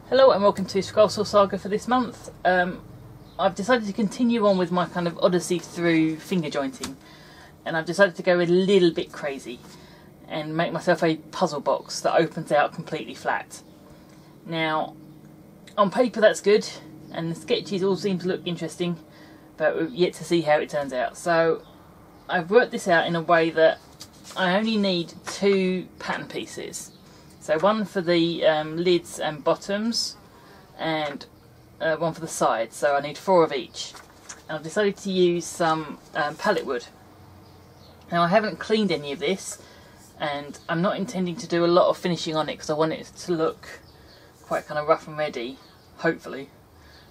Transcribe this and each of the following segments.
Hello and welcome to Scroll Saw Saga for this month. I've decided to continue on with my kind of odyssey through finger jointing, and I've decided to go a little bit crazy and make myself a puzzle box that opens out completely flat. Now, on paper that's good, and the sketches all seem to look interesting, but we've yet to see how it turns out. So I've worked this out in a way that I only need 2 pattern pieces. So one for the lids and bottoms, and one for the sides, so I need 4 of each. And I've decided to use some pallet wood. Now I haven't cleaned any of this, and I'm not intending to do a lot of finishing on it because I want it to look quite kind of rough and ready, hopefully,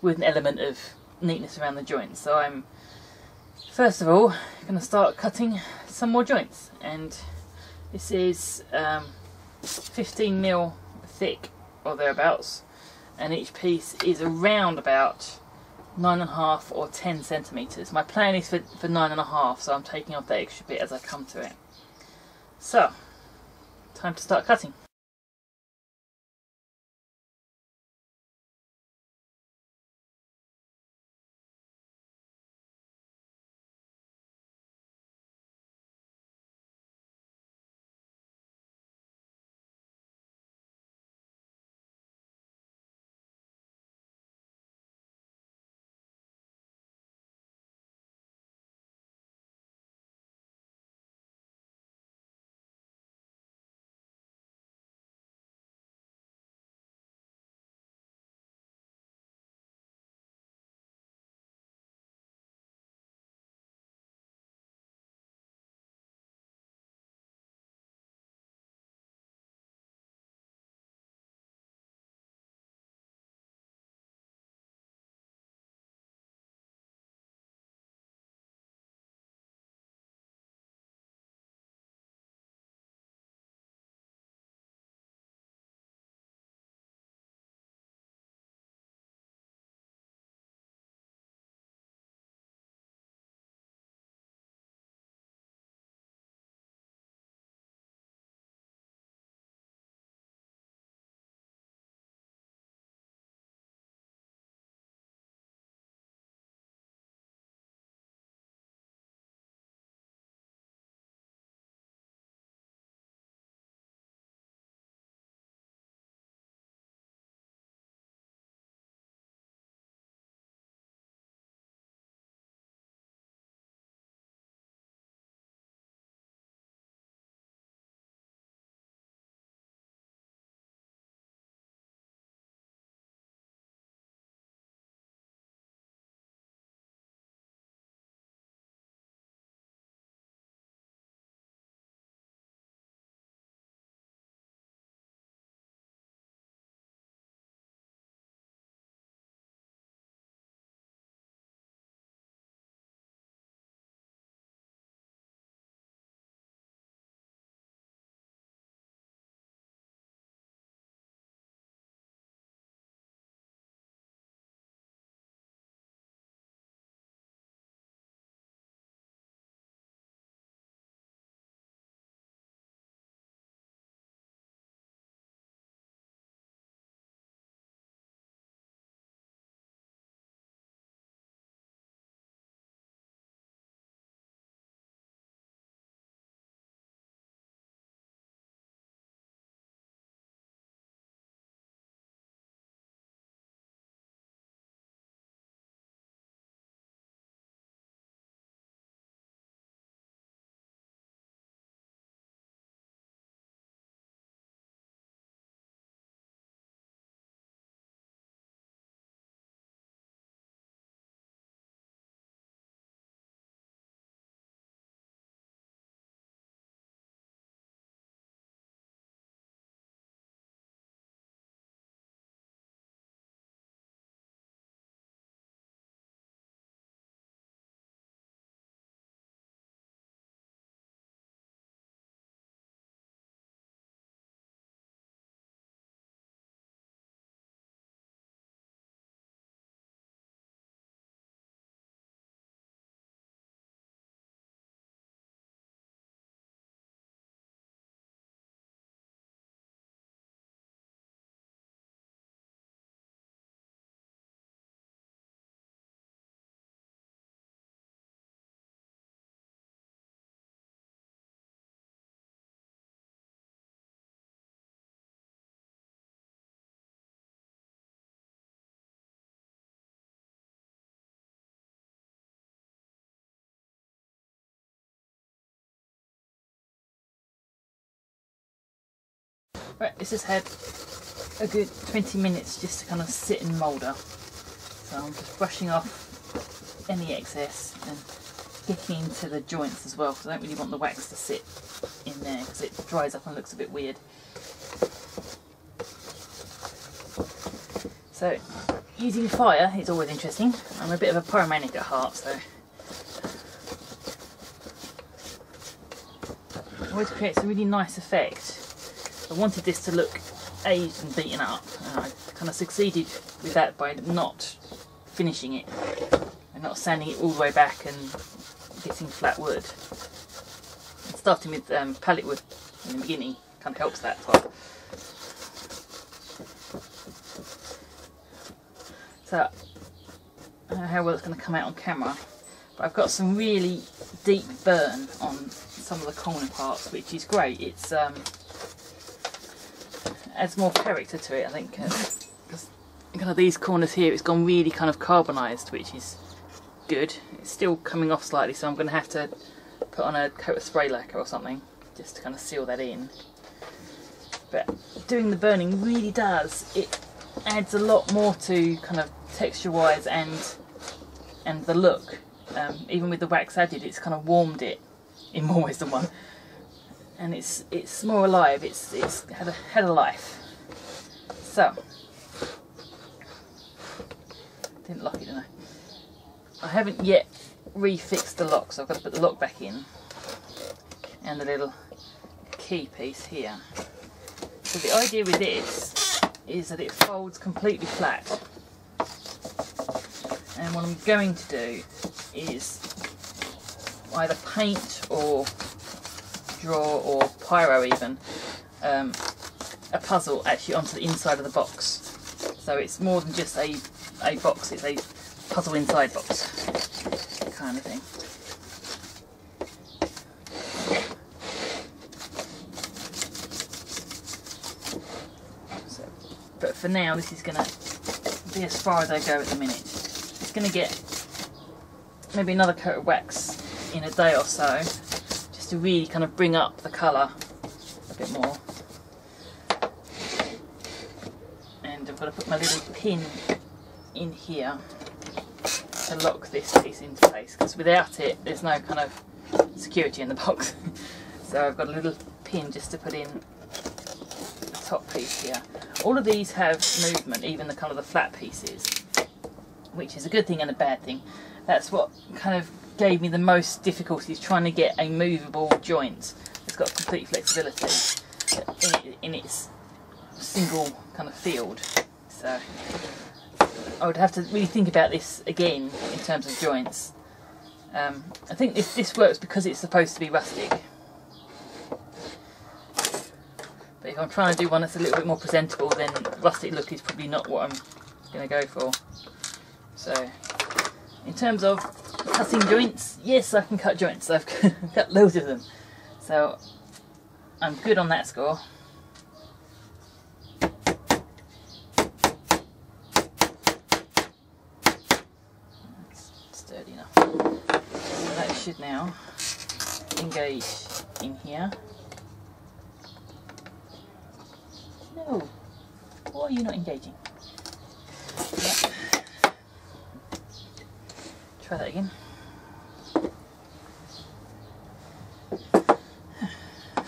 with an element of neatness around the joints. So I'm first of all going to start cutting some more joints, and this is 15mm thick or thereabouts, and each piece is around about 9.5 or 10 centimeters. My plan is for 9.5, so I'm taking off that extra bit as I come to it. So, time to start cutting. Right, this has had a good 20 minutes just to kind of sit and moulder. So I'm just brushing off any excess and getting into the joints as well, because I don't really want the wax to sit in there because it dries up and looks a bit weird. So using fire is always interesting. I'm a bit of a pyromaniac at heart, so it always creates a really nice effect. I wanted this to look aged and beaten up, and I kind of succeeded with that by not finishing it and not sanding it all the way back and getting flat wood. And starting with pallet wood in the beginning kind of helps that as well. So I don't know how well it's going to come out on camera, but I've got some really deep burn on some of the corner parts, which is great. It's adds more character to it, I think, because kind of these corners here, it's gone really kind of carbonised, which is good. It's still coming off slightly, so I'm going to have to put on a coat of spray lacquer or something just to kind of seal that in. But doing the burning really does, it adds a lot more to kind of texture wise and the look. Even with the wax added, it's kind of warmed it in more ways than one. And it's more alive. It's had a life. So didn't lock it, didn't I? I haven't yet refixed the lock, so I've got to put the lock back in and the little key piece here. So the idea with this is that it folds completely flat. And what I'm going to do is either paint or draw, or pyro even, a puzzle actually onto the inside of the box. So it's more than just a box, it's a puzzle inside box kind of thing. So, but for now this is going to be as far as I go at the minute. It's going to get maybe another coat of wax in a day or so, just to really kind of bring up the colour a bit more. And I've got to put my little pin in here to lock this piece into place, because without it there's no kind of security in the box. So I've got a little pin just to put in the top piece here. All of these have movement, even the kind of the flat pieces, which is a good thing and a bad thing. That's what kind of gave me the most difficulties, trying to get a movable joint that's got complete flexibility in its single kind of field. So I would have to really think about this again in terms of joints. I think this works because it's supposed to be rustic. But if I'm trying to do one that's a little bit more presentable, then rustic look is probably not what I'm going to go for. So in terms of cutting joints, yes, I can cut joints. I've cut loads of them. So I'm good on that score. That's sturdy enough. So that should now engage in here. No, why are you not engaging? Yeah. Try that again. I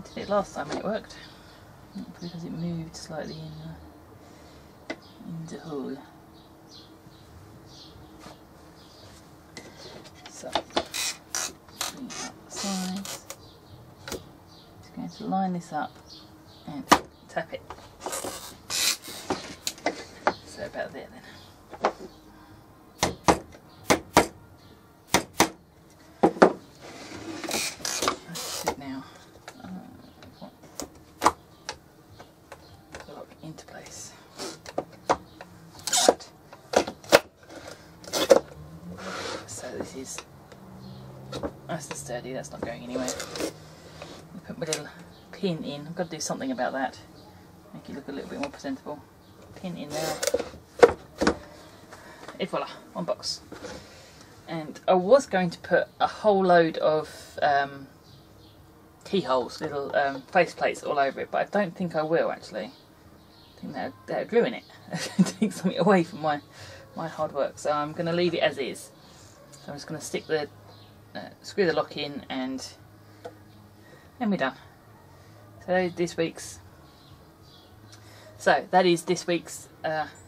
did it last time and it worked. Because it moved slightly in the hole. So, bring it up the sides. Just going to line this up and tap it. So about there then. Nice and sturdy, that's not going anywhere. I put my little pin in. I've got to do something about that. Make it look a little bit more presentable. Pin in there. Et voila, one box. And I was going to put a whole load of keyholes, little face plates all over it, but I don't think I will actually. I think that would ruin it. Take something away from my hard work. So I'm going to leave it as is. So I'm just going to stick the screw the lock in, and we're done. So that is this week's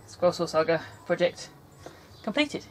Scroll Saw Saga project completed.